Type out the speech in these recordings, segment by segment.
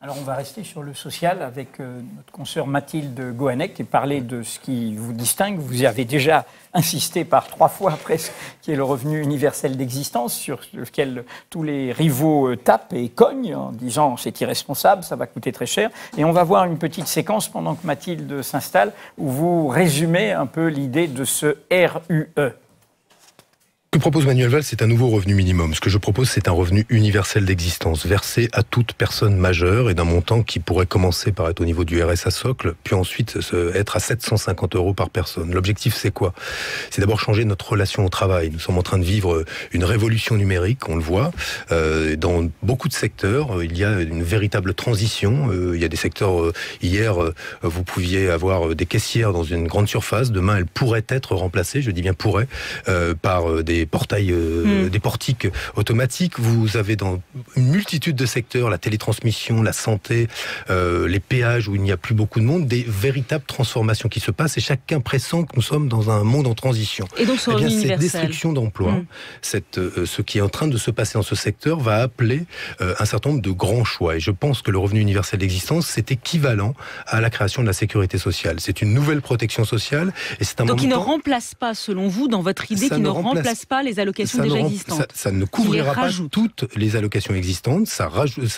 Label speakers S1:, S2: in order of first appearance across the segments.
S1: Alors on va rester sur le social avec notre consoeur Mathilde Goannec et parler de ce qui vous distingue. Vous y avez déjà insisté par 3 fois presque, qui est le revenu universel d'existence, sur lequel tous les rivaux tapent et cognent en disant c'est irresponsable, ça va coûter très cher. Et on va voir une petite séquence pendant que Mathilde s'installe où vous résumez un peu l'idée de ce RUE.
S2: Ce que propose Manuel Valls, c'est un nouveau revenu minimum. Ce que je propose, c'est un revenu universel d'existence, versé à toute personne majeure et d'un montant qui pourrait commencer par être au niveau du RSA socle, puis ensuite être à 750 € par personne. L'objectif, c'est quoi? C'est d'abord changer notre relation au travail. Nous sommes en train de vivre une révolution numérique, on le voit. Dans beaucoup de secteurs, il y a une véritable transition. Il y a des secteurs, hier, vous pouviez avoir des caissières dans une grande surface. Demain, elles pourraient être remplacées, je dis bien pourraient, par des portails, des portiques automatiques. Vous avez dans une multitude de secteurs, la télétransmission, la santé, les péages où il n'y a plus beaucoup de monde, des véritables transformations qui se passent et chacun pressent que nous sommes dans un monde en transition.
S3: Et donc sur
S2: cette destruction d'emplois, ce qui est en train de se passer dans ce secteur va appeler un certain nombre de grands choix. Et je pense que le revenu universel d'existence, c'est équivalent à la création de la sécurité sociale. C'est une nouvelle protection sociale et c'est un
S3: donc
S2: montant...
S3: il ne remplace pas, selon vous, dans votre idée, qui ne remplace pas les allocations déjà existantes.
S2: Ça ne couvrira pas toutes les allocations existantes, ça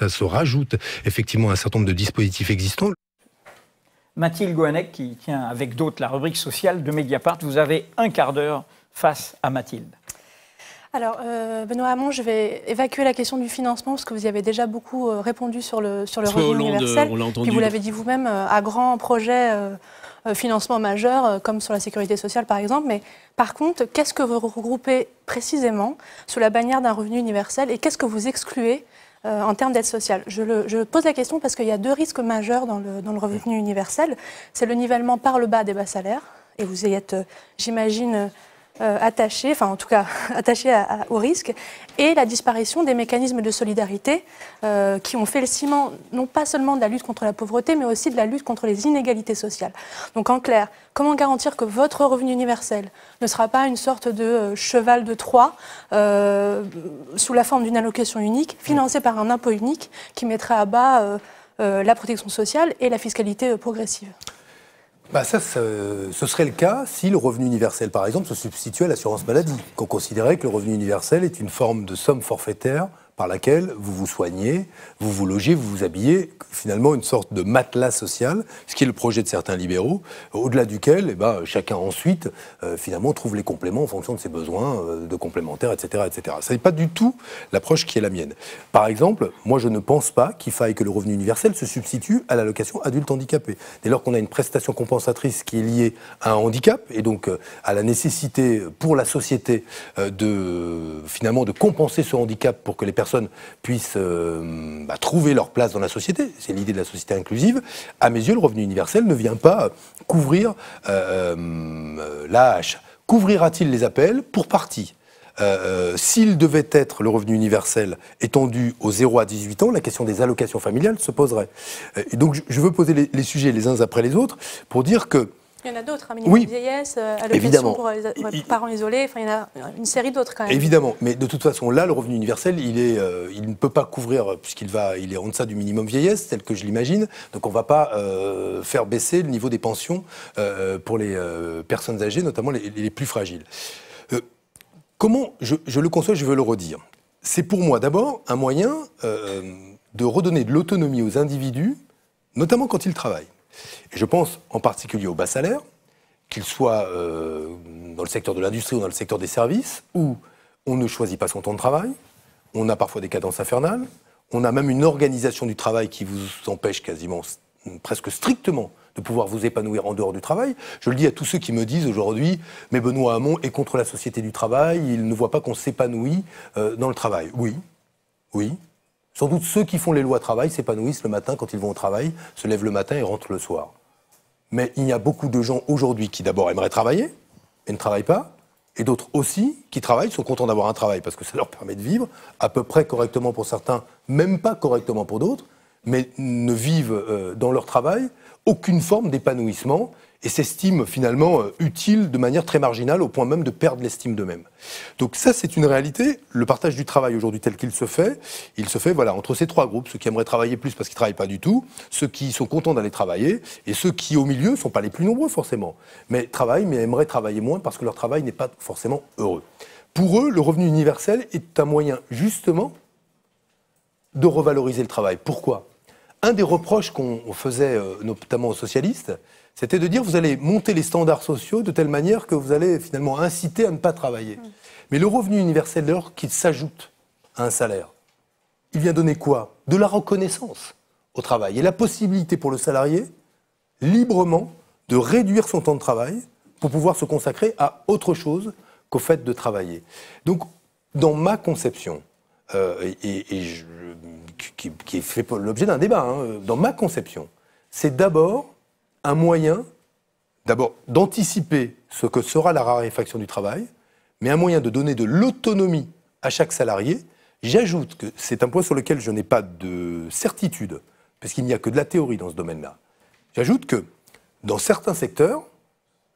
S2: se rajoute effectivement un certain nombre de dispositifs existants.
S1: Mathilde Goannec, qui tient avec d'autres la rubrique sociale de Mediapart, vous avez un quart d'heure face à Mathilde.
S4: Alors, Benoît Hamon, je vais évacuer la question du financement, parce que vous y avez déjà beaucoup répondu sur le revenu universel. Puis vous l'avez dit vous-même, à grands projets... financement majeur, comme sur la sécurité sociale par exemple. Mais par contre, qu'est-ce que vous regroupez précisément sous la bannière d'un revenu universel et qu'est-ce que vous excluez en termes d'aide sociale? Je pose la question parce qu'il y a 2 risques majeurs dans le revenu universel. C'est le nivellement par le bas des bas salaires, et vous y êtes, j'imagine, attaché, enfin en tout cas attaché au risque, et la disparition des mécanismes de solidarité qui ont fait le ciment non pas seulement de la lutte contre la pauvreté, mais aussi de la lutte contre les inégalités sociales. Donc en clair, comment garantir que votre revenu universel ne sera pas une sorte de cheval de Troie sous la forme d'une allocation unique, financée par un impôt unique qui mettrait à bas la protection sociale et la fiscalité progressive?
S5: Ce serait le cas si le revenu universel, par exemple, se substituait à l'assurance maladie, qu'on considérait que le revenu universel est une forme de somme forfaitaire par laquelle vous vous soignez, vous vous logez, vous vous habillez, finalement une sorte de matelas social, ce qui est le projet de certains libéraux, au-delà duquel chacun ensuite finalement trouve les compléments en fonction de ses besoins de complémentaires, etc. etc. Ce n'est pas du tout l'approche qui est la mienne. Par exemple, moi je ne pense pas qu'il faille que le revenu universel se substitue à l'allocation adulte handicapé. Dès lors qu'on a une prestation compensatrice qui est liée à un handicap et donc à la nécessité pour la société finalement de compenser ce handicap pour que les personnes puissent trouver leur place dans la société, c'est l'idée de la société inclusive, à mes yeux, le revenu universel ne vient pas couvrir l'AAH. Couvrira-t-il les appels? Pour partie. S'il devait être le revenu universel étendu aux 0 à 18 ans, la question des allocations familiales se poserait. Et donc je veux poser les sujets les uns après les autres pour dire que
S4: il y en a d'autres, un minimum de vieillesse, allocation pour les parents isolés, enfin il y en a une série d'autres quand même.
S5: Évidemment, mais de toute façon, là, le revenu universel, il ne peut pas couvrir, puisqu'il est en deçà du minimum vieillesse, tel que je l'imagine, donc on ne va pas faire baisser le niveau des pensions pour les personnes âgées, notamment les plus fragiles. Comment je le conçois, je veux le redire. C'est pour moi d'abord un moyen de redonner de l'autonomie aux individus, notamment quand ils travaillent. Et je pense en particulier aux bas salaires, qu'ils soient dans le secteur de l'industrie ou dans le secteur des services, où on ne choisit pas son temps de travail, on a parfois des cadences infernales, on a même une organisation du travail qui vous empêche quasiment, presque strictement, de pouvoir vous épanouir en dehors du travail. Je le dis à tous ceux qui me disent aujourd'hui « mais Benoît Hamon est contre la société du travail, il ne voit pas qu'on s'épanouit dans le travail ». Oui, oui. Sans doute ceux qui font les lois travail s'épanouissent le matin quand ils vont au travail, se lèvent le matin et rentrent le soir. Mais il y a beaucoup de gens aujourd'hui qui d'abord aimeraient travailler et ne travaillent pas, et d'autres aussi qui travaillent, sont contents d'avoir un travail parce que ça leur permet de vivre, à peu près correctement pour certains, même pas correctement pour d'autres, mais ne vivent dans leur travail aucune forme d'épanouissement et s'estiment finalement utiles de manière très marginale au point même de perdre l'estime d'eux-mêmes. Donc ça, c'est une réalité. Le partage du travail aujourd'hui tel qu'il se fait, il se fait voilà, entre ces trois groupes, ceux qui aimeraient travailler plus parce qu'ils ne travaillent pas du tout, ceux qui sont contents d'aller travailler et ceux qui, au milieu, ne sont pas les plus nombreux forcément, mais travaillent, mais aimeraient travailler moins parce que leur travail n'est pas forcément heureux. Pour eux, le revenu universel est un moyen justement de revaloriser le travail. Pourquoi ? Un des reproches qu'on faisait notamment aux socialistes, c'était de dire vous allez monter les standards sociaux de telle manière que vous allez finalement inciter à ne pas travailler. Mais le revenu universel, dès qu'il s'ajoute à un salaire, il vient donner quoi ? De la reconnaissance au travail et la possibilité pour le salarié, librement, de réduire son temps de travail pour pouvoir se consacrer à autre chose qu'au fait de travailler. Donc, dans ma conception, qui fait l'objet d'un débat, dans ma conception, c'est d'abord un moyen d'anticiper ce que sera la raréfaction du travail, mais un moyen de donner de l'autonomie à chaque salarié. J'ajoute que c'est un point sur lequel je n'ai pas de certitude, parce qu'il n'y a que de la théorie dans ce domaine-là. J'ajoute que dans certains secteurs,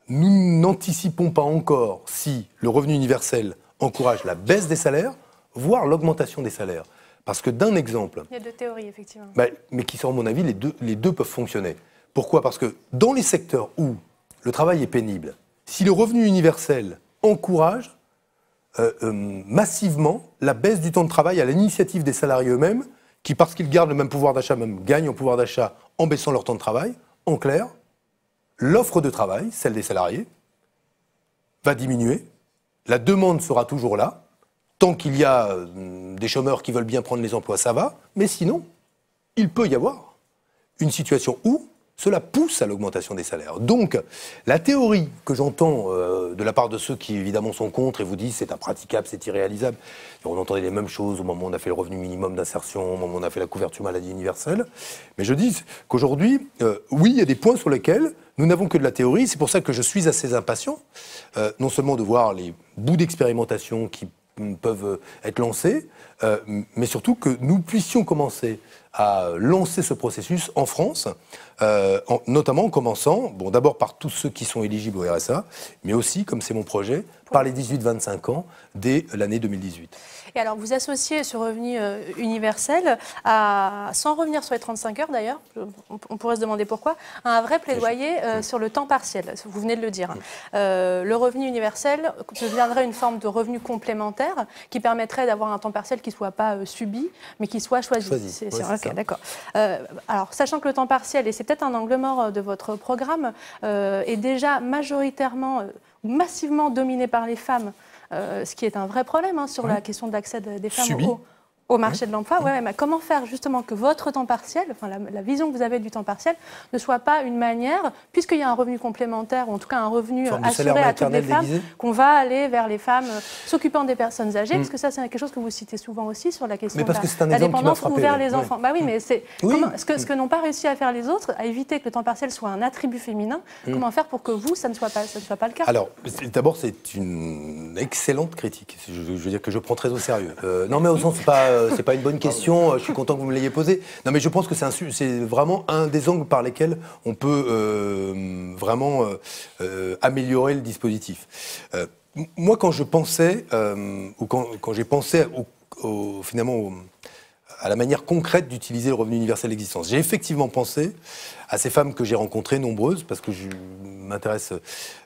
S5: nous n'anticipons pas encore si le revenu universel encourage la baisse des salaires, voire l'augmentation des salaires. Parce que d'un exemple...
S4: Il y a deux théories, effectivement.
S5: Mais qui sont, à mon avis, les deux peuvent fonctionner. Pourquoi ? Parce que dans les secteurs où le travail est pénible, si le revenu universel encourage massivement la baisse du temps de travail à l'initiative des salariés eux-mêmes, qui, parce qu'ils gardent le même pouvoir d'achat, même gagnent en pouvoir d'achat en baissant leur temps de travail, en clair, l'offre de travail, celle des salariés, va diminuer, la demande sera toujours là, tant qu'il y a des chômeurs qui veulent bien prendre les emplois, ça va, mais sinon, il peut y avoir une situation où cela pousse à l'augmentation des salaires. Donc, la théorie que j'entends de la part de ceux qui, évidemment, sont contre et vous disent c'est impraticable, c'est irréalisable, et on entendait les mêmes choses au moment où on a fait le revenu minimum d'insertion, au moment où on a fait la couverture maladie universelle, mais je dis qu'aujourd'hui, oui, il y a des points sur lesquels nous n'avons que de la théorie, c'est pour ça que je suis assez impatient, non seulement de voir les bouts d'expérimentation qui peuvent être lancés, mais surtout que nous puissions commencer à lancer ce processus en France, notamment en commençant, d'abord par tous ceux qui sont éligibles au RSA, mais aussi, comme c'est mon projet, par les 18-25 ans dès l'année 2018.
S4: Et alors, vous associez ce revenu universel, sans revenir sur les 35 heures d'ailleurs, on pourrait se demander pourquoi, à un vrai plaidoyer sur le temps partiel, vous venez de le dire. Le revenu universel deviendrait une forme de revenu complémentaire qui permettrait d'avoir un temps partiel qui ne soit pas subi, mais qui soit choisi. Ok, d'accord. Alors, sachant que le temps partiel, et c'est peut-être un angle mort de votre programme, est déjà majoritairement, massivement dominé par les femmes, ce qui est un vrai problème sur la question de l'accès des femmes au marché de l'emploi. Mais comment faire justement que votre temps partiel, enfin la vision que vous avez du temps partiel, ne soit pas une manière, puisqu'il y a un revenu complémentaire, ou en tout cas un revenu assuré à toutes les femmes, qu'on va aller vers les femmes s'occupant des personnes âgées, parce que ça c'est quelque chose que vous citez souvent aussi sur la question de la dépendance ou vers les enfants. Bah oui, mais c'est ce que n'ont pas réussi à faire les autres, à éviter que le temps partiel soit un attribut féminin. Comment faire pour que vous, ça ne soit pas le cas?
S5: Alors, d'abord, c'est une excellente critique. Je veux dire que je prends très au sérieux. Non, mais au sens, c'est pas une bonne question. Je suis content que vous me l'ayez posée. Non, mais je pense que c'est vraiment un des angles par lesquels on peut vraiment améliorer le dispositif. Moi, quand je pensais, ou quand j'ai pensé finalement à la manière concrète d'utiliser le revenu universel d'existence, j'ai effectivement pensé à ces femmes que j'ai rencontrées, nombreuses, parce que je m'intéresse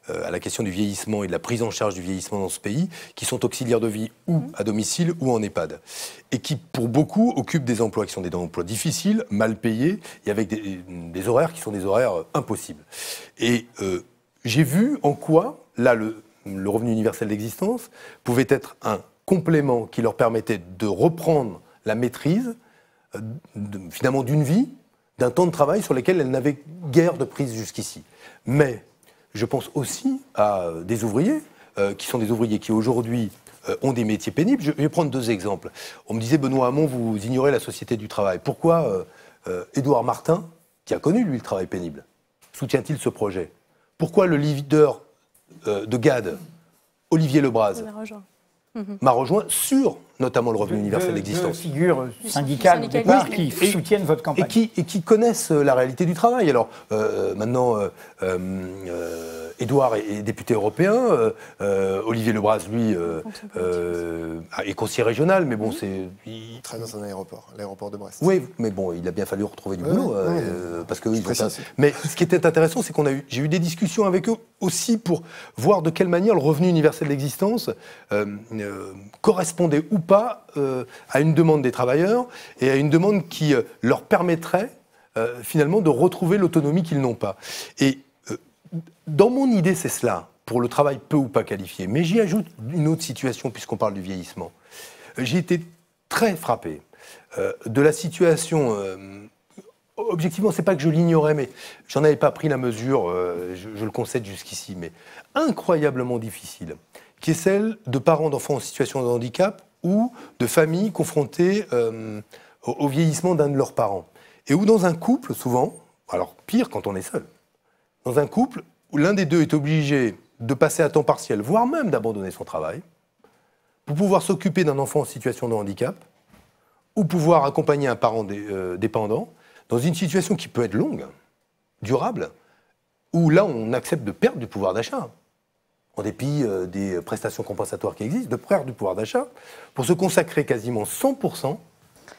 S5: à la question du vieillissement et de la prise en charge du vieillissement dans ce pays, qui sont auxiliaires de vie ou à domicile ou en EHPAD, et qui, pour beaucoup, occupent des emplois qui sont des emplois difficiles, mal payés, et avec des horaires qui sont des horaires impossibles. Et j'ai vu en quoi, là, le revenu universel d'existence pouvait être un complément qui leur permettait de reprendre la maîtrise, finalement, d'une vie, d'un temps de travail sur lequel elles n'avaient guère de prise jusqu'ici. Mais je pense aussi à des ouvriers, qui sont des ouvriers qui aujourd'hui ont des métiers pénibles. Je vais prendre deux exemples. On me disait, Benoît Hamon, vous ignorez la société du travail. Pourquoi Édouard Martin, qui a connu, lui, le travail pénible, soutient-il ce projet? Pourquoi le leader de GAD, Olivier Lebras, m'a rejoint sur notamment le revenu universel d'existence.
S1: Deux figures syndicales au départ qui soutiennent votre campagne.
S5: Et qui connaissent la réalité du travail. Alors, maintenant, Édouard est député européen, Olivier Lebras, lui, est conseiller régional, mais bon,
S6: Il travaille dans un l'aéroport de Brest.
S5: Oui, mais bon, il a bien fallu retrouver du boulot, parce que mais ce qui était intéressant, c'est j'ai eu des discussions avec eux aussi pour voir de quelle manière le revenu universel d'existence correspondait ou pas à une demande des travailleurs et à une demande qui leur permettrait finalement de retrouver l'autonomie qu'ils n'ont pas. Et dans mon idée, c'est cela, pour le travail peu ou pas qualifié. Mais j'y ajoute une autre situation, puisqu'on parle du vieillissement. J'ai été très frappé de la situation. Objectivement, c'est pas que je l'ignorais, mais j'en avais pas pris la mesure, je le concède jusqu'ici, mais incroyablement difficile, qui est celle de parents d'enfants en situation de handicap ou de familles confrontées au vieillissement d'un de leurs parents. Et où dans un couple, souvent, alors pire quand on est seul, dans un couple où l'un des deux est obligé de passer à temps partiel, voire même d'abandonner son travail, pour pouvoir s'occuper d'un enfant en situation de handicap, ou pouvoir accompagner un parent dépendant, dans une situation qui peut être longue, durable, où là on accepte de perdre du pouvoir d'achat, en dépit des prestations compensatoires qui existent, de perdre du pouvoir d'achat, pour se consacrer quasiment 100%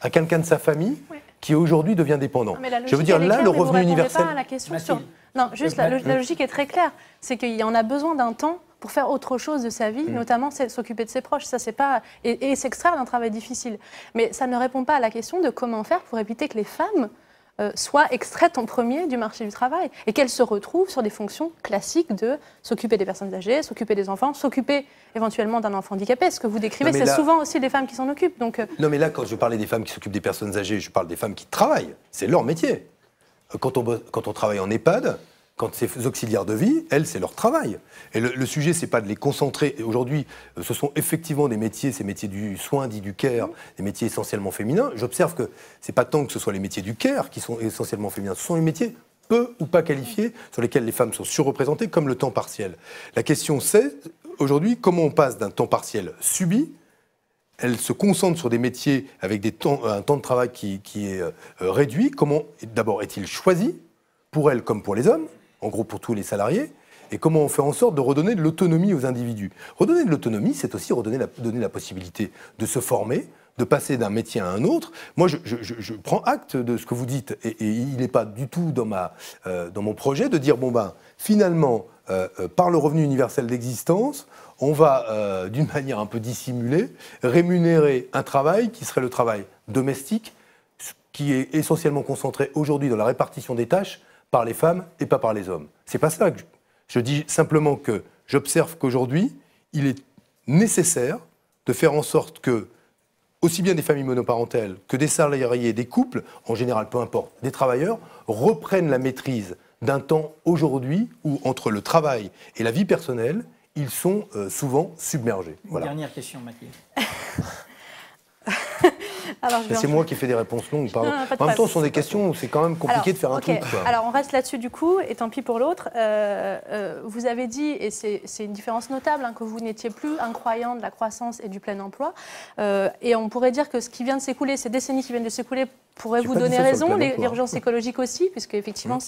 S5: à quelqu'un de sa famille qui aujourd'hui devient dépendant.
S4: Je veux dire, là, le revenu universel... Pas à la question sur... Non, juste la logique est très claire, c'est qu'il y en a besoin d'un temps pour faire autre chose de sa vie, notamment s'occuper de ses proches. Ça, c'est pas... et s'extraire d'un travail difficile. Mais ça ne répond pas à la question de comment faire pour éviter que les femmes soient extraites en premier du marché du travail et qu'elles se retrouvent sur des fonctions classiques de s'occuper des personnes âgées, s'occuper des enfants, s'occuper éventuellement d'un enfant handicapé. Ce que vous décrivez, c'est souvent aussi des femmes qui s'en occupent. Donc,
S5: Non, mais là, quand je parlais des femmes qui s'occupent des personnes âgées, je parle des femmes qui travaillent. C'est leur métier. Quand on travaille en EHPAD, quand c'est auxiliaires de vie, elles, c'est leur travail. Et le sujet, c'est pas de les concentrer. Et aujourd'hui, ce sont effectivement des métiers, ces métiers du soin, dit du care, des métiers essentiellement féminins. J'observe que c'est pas tant que ce soit les métiers du care qui sont essentiellement féminins, ce sont les métiers peu ou pas qualifiés sur lesquels les femmes sont surreprésentées, comme le temps partiel. La question, c'est aujourd'hui comment on passe d'un temps partiel subi. Elle se concentre sur des métiers avec un temps de travail qui est réduit. Comment, d'abord, est-il choisi pour elles comme pour les hommes, en gros pour tous les salariés, et comment on fait en sorte de redonner de l'autonomie aux individus. Redonner de l'autonomie, c'est aussi donner la possibilité de se former, de passer d'un métier à un autre. Moi, je prends acte de ce que vous dites, et il n'est pas du tout dans mon projet de dire, finalement, par le revenu universel d'existence, on va, d'une manière un peu dissimulée, rémunérer un travail qui serait le travail domestique, qui est essentiellement concentré aujourd'hui dans la répartition des tâches par les femmes et pas par les hommes. C'est pas ça que je dis, simplement que j'observe qu'aujourd'hui, il est nécessaire de faire en sorte que, aussi bien des familles monoparentales que des salariés, des couples, en général, peu importe, des travailleurs, reprennent la maîtrise d'un temps aujourd'hui où, entre le travail et la vie personnelle, ils sont souvent submergés.
S1: Voilà. Dernière question, Mathilde.
S5: C'est moi qui fais des réponses longues. Pardon. En même temps, ce sont des questions où c'est quand même compliqué de faire un truc.
S4: Alors, on reste là-dessus du coup, et tant pis pour l'autre. Vous avez dit, et c'est une différence notable, que vous n'étiez plus un croyant de la croissance et du plein emploi. Et on pourrait dire que ce qui vient de s'écouler, ces décennies qui viennent de s'écouler, pourrait vous donner raison, l'urgence écologique aussi, puisque effectivement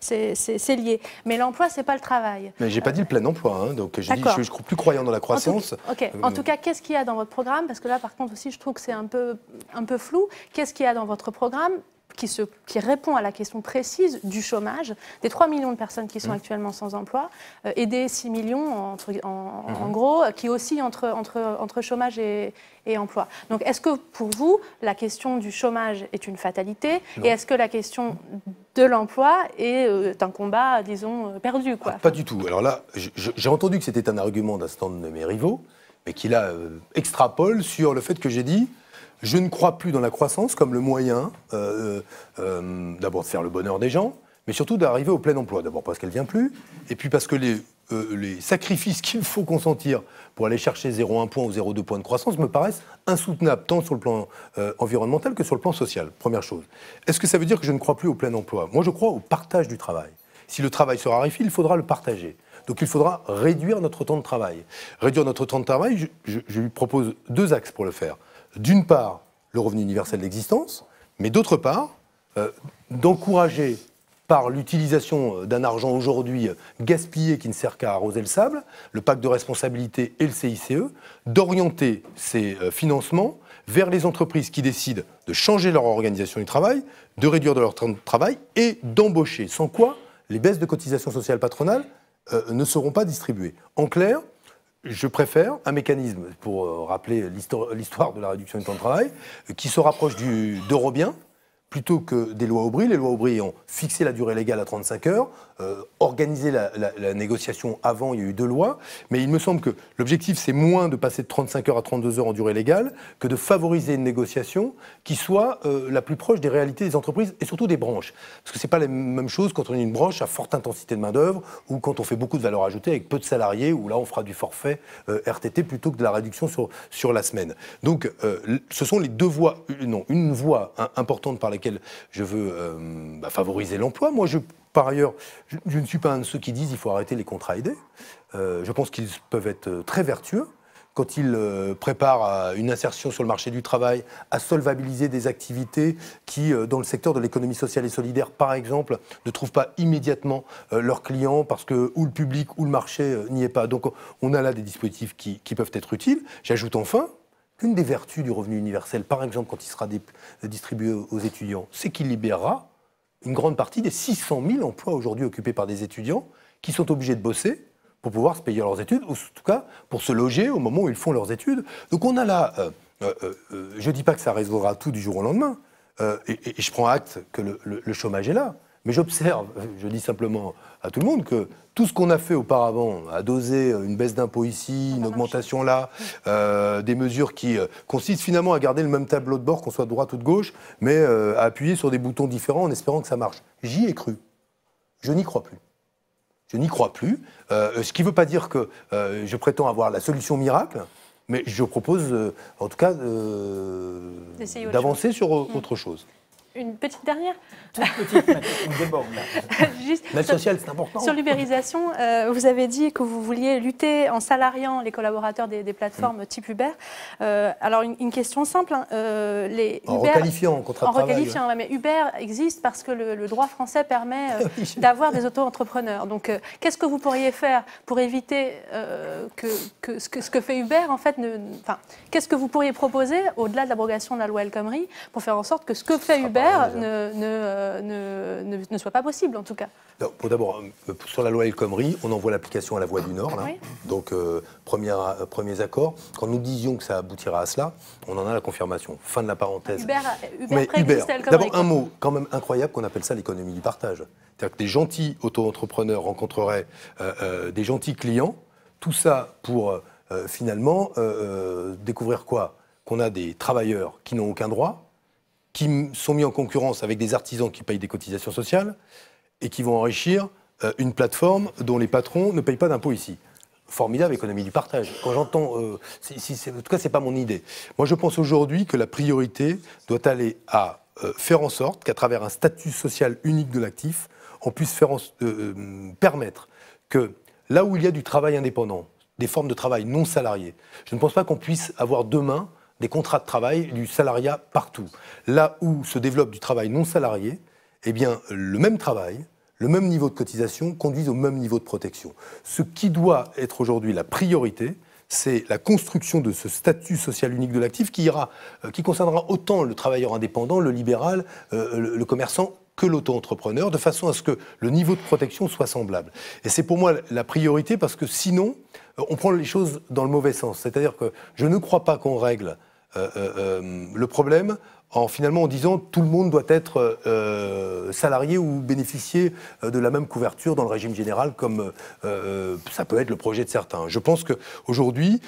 S4: c'est lié. Mais l'emploi, c'est pas le travail.
S5: Mais j'ai pas dit le plein emploi, donc j'ai dit je suis plus croyant dans la croissance.
S4: En tout cas, qu'est-ce qu'il y a dans votre programme? Parce que là, par contre aussi, je trouve que c'est un peu flou. Qu'est-ce qu'il y a dans votre programme qui répond à la question précise du chômage, des 3 millions de personnes qui sont actuellement sans emploi, et des 6 millions, en gros, qui oscillent entre chômage et emploi. Donc, est-ce que, pour vous, la question du chômage est une fatalité? Non. Et est-ce que la question de l'emploi est un combat, disons, perdu, quoi?
S5: Pas du tout. Alors là, j'ai entendu que c'était un argument d'un stand de mes rivaux, mais qui, là, extrapole sur le fait que j'ai dit je ne crois plus dans la croissance comme le moyen, d'abord de faire le bonheur des gens, mais surtout d'arriver au plein emploi. D'abord parce qu'elle ne vient plus, et puis parce que les sacrifices qu'il faut consentir pour aller chercher 0,1 point ou 0,2 points de croissance me paraissent insoutenables, tant sur le plan environnemental que sur le plan social. Première chose. Est-ce que ça veut dire que je ne crois plus au plein emploi? Moi, je crois au partage du travail. Si le travail se raréfie, il faudra le partager. Donc il faudra réduire notre temps de travail. Réduire notre temps de travail, je lui propose 2 axes pour le faire. d'une part, le revenu universel d'existence, mais d'autre part, d'encourager par l'utilisation d'un argent aujourd'hui gaspillé qui ne sert qu'à arroser le sable, le pacte de responsabilité et le CICE, d'orienter ces financements vers les entreprises qui décident de changer leur organisation du travail, de réduire de leur temps de travail et d'embaucher, sans quoi les baisses de cotisations sociales patronales ne seront pas distribuées. En clair, je préfère un mécanisme, pour rappeler l'histoire de la réduction du temps de travail, qui se rapproche d'Eurobien, plutôt que des lois Aubry. Les lois Aubry ont fixé la durée légale à 35 heures, organisé la négociation avant, il y a eu 2 lois, mais il me semble que l'objectif, c'est moins de passer de 35 heures à 32 heures en durée légale que de favoriser une négociation qui soit la plus proche des réalités des entreprises et surtout des branches. Parce que ce n'est pas la même chose quand on est une branche à forte intensité de main-d'œuvre ou quand on fait beaucoup de valeur ajoutée avec peu de salariés, où là, on fera du forfait RTT plutôt que de la réduction sur la semaine. Donc, ce sont les 2 voies, une voie importante par laquelle je veux favoriser l'emploi. Moi, par ailleurs, je ne suis pas un de ceux qui disent qu'il faut arrêter les contrats aidés. Je pense qu'ils peuvent être très vertueux quand ils préparent à une insertion sur le marché du travail, à solvabiliser des activités qui, dans le secteur de l'économie sociale et solidaire, par exemple, ne trouvent pas immédiatement leurs clients parce que ou le public ou le marché n'y est pas. Donc on a là des dispositifs qui peuvent être utiles. J'ajoute enfin qu'une des vertus du revenu universel, par exemple quand il sera distribué aux étudiants, c'est qu'il libérera une grande partie des 600 000 emplois aujourd'hui occupés par des étudiants qui sont obligés de bosser pour pouvoir se payer leurs études, ou en tout cas pour se loger au moment où ils font leurs études. Donc on a là, je ne dis pas que ça résoudra tout du jour au lendemain, et je prends acte que le chômage est là, mais j'observe, je dis simplement à tout le monde que tout ce qu'on a fait auparavant, à doser une baisse d'impôts ici, une augmentation là, des mesures qui consistent finalement à garder le même tableau de bord, qu'on soit de droite ou de gauche, mais à appuyer sur des boutons différents en espérant que ça marche. J'y ai cru. Je n'y crois plus. Je n'y crois plus. Ce qui ne veut pas dire que je prétends avoir la solution miracle, mais je propose en tout cas d'avancer sur autre chose.
S4: Une petite dernière.
S1: Toute petite, on déborde là.
S4: Juste,
S5: mais le social, c'est important.
S4: Sur l'ubérisation, vous avez dit que vous vouliez lutter en salariant les collaborateurs des plateformes type Uber. Alors, une question simple.
S5: En requalifiant en contrat de travail. En requalifiant,
S4: mais Uber existe parce que le droit français permet d'avoir des auto-entrepreneurs. Donc, qu'est-ce que vous pourriez faire pour éviter que ce que fait Uber, en fait, qu'est-ce que vous pourriez proposer, au-delà de l'abrogation de la loi El Khomri, pour faire en sorte que ce que fait Uber ne soit pas possible, en tout cas.
S5: D'abord, sur la loi El Khomri, on envoie l'application à la Voie du Nord. Là. Oui. Donc, premiers accords. Quand nous disions que ça aboutira à cela, on en a la confirmation. Fin de la parenthèse.
S4: Uber préexiste à El Khomri.
S5: D'abord, un mot quand même incroyable qu'on appelle ça l'économie du partage. C'est-à-dire que des gentils auto-entrepreneurs rencontreraient des gentils clients. Tout ça pour, finalement, découvrir quoi? Qu'on a des travailleurs qui n'ont aucun droit, qui sont mis en concurrence avec des artisans qui payent des cotisations sociales et qui vont enrichir une plateforme dont les patrons ne payent pas d'impôts ici. Formidable économie du partage. Quand j'entends... en tout cas, ce n'est pas mon idée. Moi, je pense aujourd'hui que la priorité doit aller à faire en sorte qu'à travers un statut social unique de l'actif, on puisse permettre que là où il y a du travail indépendant, des formes de travail non salariées, je ne pense pas qu'on puisse avoir demain des contrats de travail, du salariat partout. Là où se développe du travail non salarié, eh bien, le même travail, le même niveau de cotisation conduisent au même niveau de protection. Ce qui doit être aujourd'hui la priorité, c'est la construction de ce statut social unique de l'actif qui concernera autant le travailleur indépendant, le libéral, le commerçant, que l'auto-entrepreneur, de façon à ce que le niveau de protection soit semblable. Et c'est pour moi la priorité, parce que sinon, on prend les choses dans le mauvais sens. C'est-à-dire que je ne crois pas qu'on règle le problème finalement en disant tout le monde doit être salarié ou bénéficier de la même couverture dans le régime général, comme ça peut être le projet de certains. Je pense qu'aujourd'hui,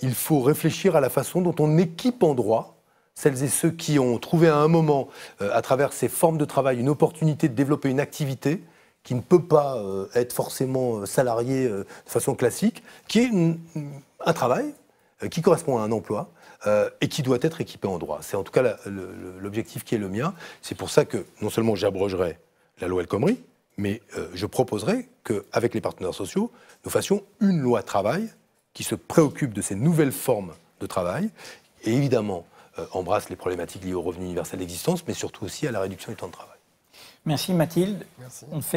S5: il faut réfléchir à la façon dont on équipe en droit celles et ceux qui ont trouvé à un moment, à travers ces formes de travail, une opportunité de développer une activité qui ne peut pas être forcément salarié de façon classique, qui est un travail qui correspond à un emploi et qui doit être équipé en droit. C'est en tout cas l'objectif qui est le mien. C'est pour ça que non seulement j'abrogerai la loi El Khomri, mais je proposerai qu'avec les partenaires sociaux, nous fassions une loi travail qui se préoccupe de ces nouvelles formes de travail. Et évidemment, embrasse les problématiques liées au revenu universel d'existence, mais surtout aussi à la réduction du temps de travail.
S1: Merci Mathilde.
S6: Merci.
S1: On fait